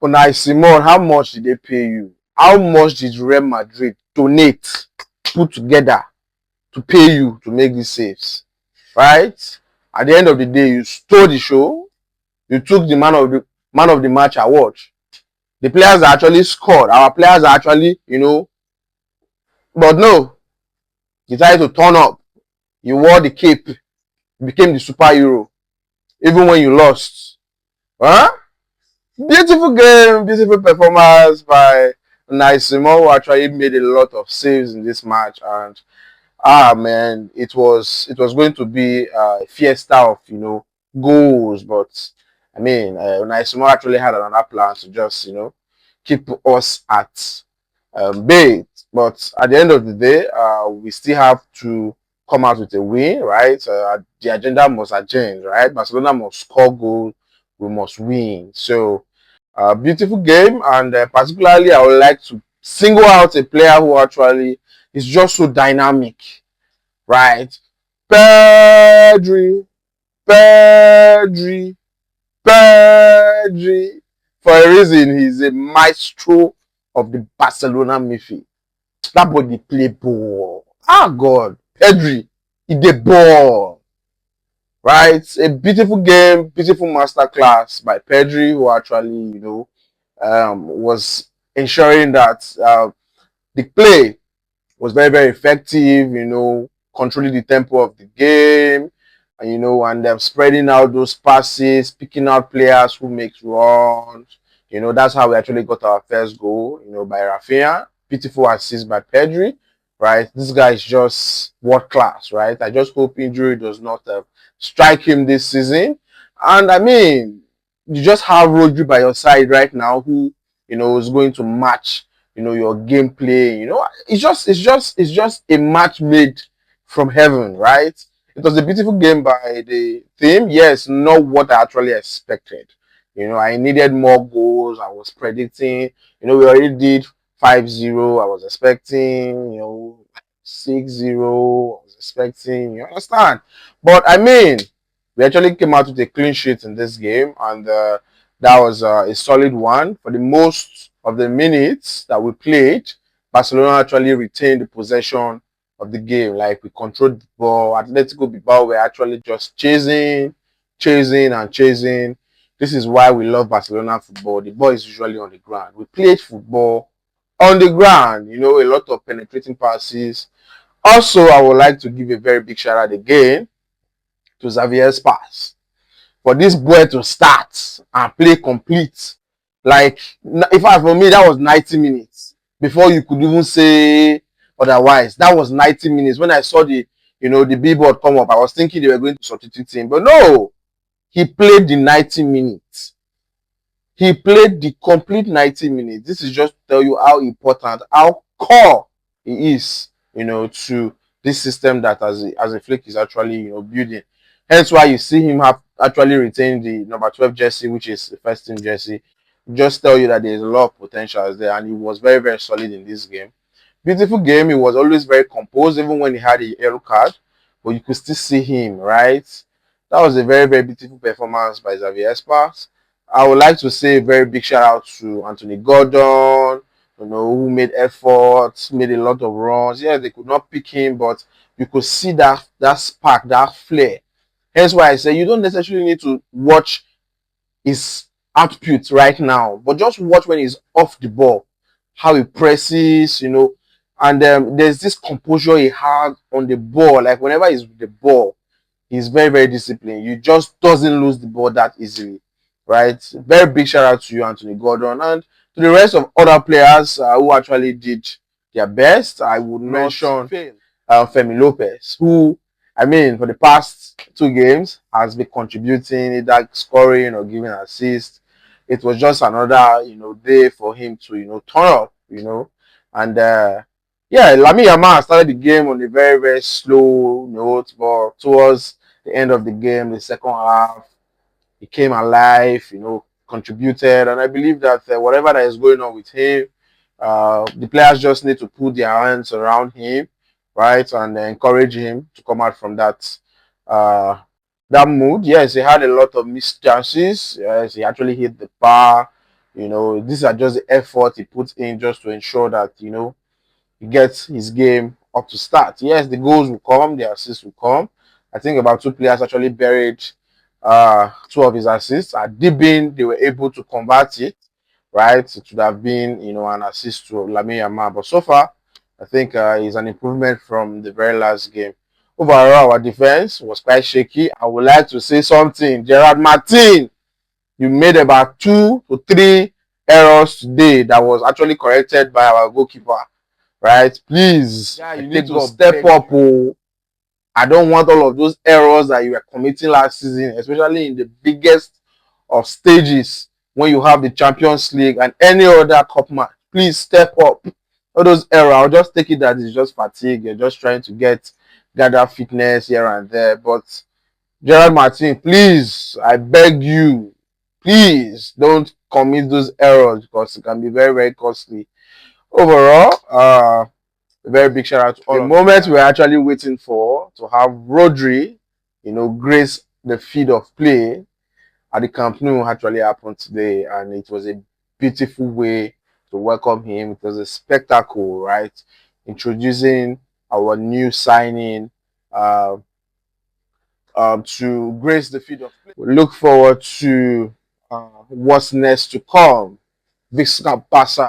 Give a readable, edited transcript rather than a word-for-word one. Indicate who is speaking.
Speaker 1: Unai Simón, how much did they pay you? How much did Real Madrid donate, put together to pay you to make these saves? Right? At the end of the day, you stole the show. You took the man of the match award. The players that actually scored, our players are actually, but no, you decided to turn up. You wore the cape, you became the superhero, even when you lost. Huh? Beautiful game, beautiful performance by Unai Simón, who actually made a lot of saves in this match. And man, it was going to be a fiesta of goals, but I mean, Unai Simón actually had another plan to just keep us at bay. But at the end of the day, we still have to come out with a win, right? The agenda must change, right? Barcelona must score goals, we must win. So, beautiful game, and particularly, I would like to single out a player who actually is just so dynamic, right? Pedri, Pedri, Pedri. For a reason, he's a maestro of the Barcelona midfield. That boy dey play ball. Ah God, Pedri, he dey ball. Right? A beautiful game, beautiful masterclass by Pedri, who actually, was ensuring that the play was very, very effective, controlling the tempo of the game, and spreading out those passes, picking out players who makes runs. That's how we actually got our first goal, by Rafinha. Beautiful assist by Pedri, right? This guy is just world class, right? I just hope injury does not strike him this season. And I mean, you just have Rodri by your side right now, who is going to match your gameplay. It's just a match made from heaven, right? It was a beautiful game by the team. Yes, not what I actually expected. I needed more goals. I was predicting, we already did 5-0. I was expecting, 6-0. I was expecting, you understand? But I mean, we actually came out with a clean sheet in this game, and that was a solid one. For the most of the minutes that we played, Barcelona actually retained the possession of the game. Like, we controlled the ball. Atletico Bilbao were actually just chasing, chasing, and chasing. This is why we love Barcelona football. The ball is usually on the ground. We played football on the ground. A lot of penetrating passes. Also, I would like to give a very big shout out again to Xavier's pass. For this boy to start and play complete. Like, in fact, for me, that was 90 minutes before you could even say otherwise. That was 90 minutes. When I saw the billboard come up, I was thinking they were going to substitute him. But no, he played the 90 minutes. He played the complete 90 minutes. This is just to tell you how important, how core he is, to this system that as a Flick is actually, building. Hence why you see him have actually retained the number 12 jersey, which is the first team jersey. Just tell you that there's a lot of potential there, and he was very, very solid in this game. Beautiful game. He was always very composed, even when he had a yellow card, but you could still see him, right? That was a very, very beautiful performance by Xavier Espas. I would like to say a very big shout out to Anthony Gordon, who made efforts, made a lot of runs. Yeah, they could not pick him, but you could see that spark, that flare. Hence why I say you don't necessarily need to watch his output right now, but just watch when he's off the ball, how he presses, and there's this composure he has on the ball. Like, whenever he's with the ball, he's very, very disciplined. You just doesn't lose the ball that easily, right? Very big shout out to you, Anthony Gordon, and to the rest of other players who actually did their best. I would mention Femi Lopez, who, I mean, for the past 2 games has been contributing, either scoring or giving assists. It was just another, day for him to, turn up, and yeah, Lamine Yamal started the game on a very, very slow note, but towards the end of the game, the second half, he came alive, contributed, and I believe that whatever that is going on with him, the players just need to put their hands around him, right, and encourage him to come out from uh, that mood. Yes, he had a lot of missed chances. Yes, he actually hit the bar. You know, these are just the effort he puts in just to ensure that, you know, he gets his game up to start. Yes, the goals will come, the assists will come. I think about two players actually buried two of his assists. At Dibin, they were able to convert it, right? It would have been, you know, an assist to Lamine Yamal. But so far, I think it's an improvement from the very last game. Overall, our defense was quite shaky. I would like to say something. Gerard Martin, you made about 2 to 3 errors today that was actually corrected by our goalkeeper, right? Please, yeah, you need to step up. Oh, I don't want all of those errors that you were committing last season, especially in the biggest of stages when you have the Champions League and any other cup match. Please step up. All those errors, I'll just take it that it's just fatigue. You're just trying to gather fitness here and there. But Gerard Martin, please, I beg you, please don't commit those errors because it can be very, very costly. Overall, a very big shout out to all the moment we're actually waiting for to have Rodri, you know, grace the field of play at the Camp Nou actually happened today, and it was a beautiful way to welcome him. It was a spectacle, right? Introducing our new signing uh, to grace the field of play. We look forward to what's next to come. Visca Pasa.